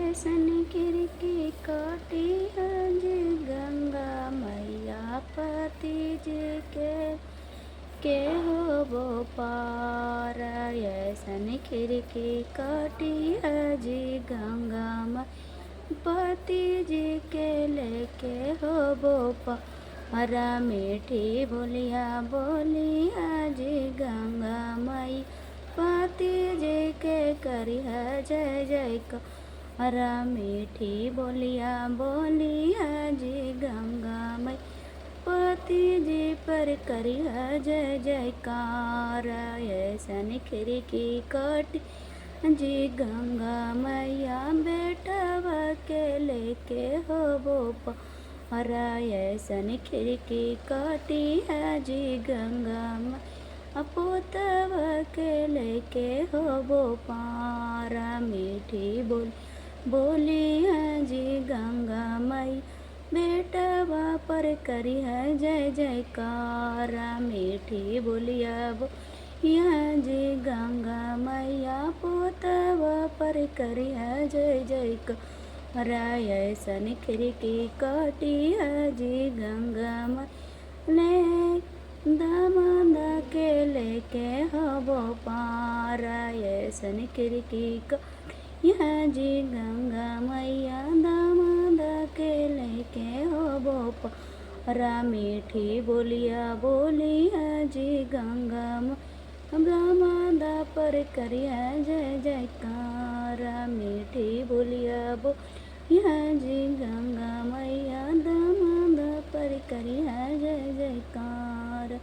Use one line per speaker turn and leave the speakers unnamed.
ऐसन खिड़की काटी आज गंगा मैया पति जी के हो वो पार। ऐसन खिड़की काटी आज गंगा मैया पति जी के लेके हो वो पार। हरा मीठी बोलिया बोली आज गंगा माई पति जी के करी है जय जय का। हरा मीठी बोलिया बोली आज गंगा माई पति जी पर करी है जय जयकार। ऐसन खिड़की काटी जी गंगा मैया बेटवा के लेके हो वो पार। ऐसन खिड़की काटी है जी गंगा मैया पोतवा के लेके हो वो पार। मीठी बोली है जी गंगा मैया बेटवा पर करी है जय जयकार। मीठी बोलिया यहाँ जी गंगा मैया पोतवा पर करी है जय जयकार। ऐसन खिड़की काटी है जी गंगा मैया दामादा के लेके हो पार। ऐसन खिड़की काटी है जी गंगा मैया दामादा के लेके हो पार। मीठी बोलिया बोली है जी गंगा दामादा पर करी है जय जयकार। मीठी बोलिया बोलिया जी गंगा मैया दामादा पर करी है जय जयकार।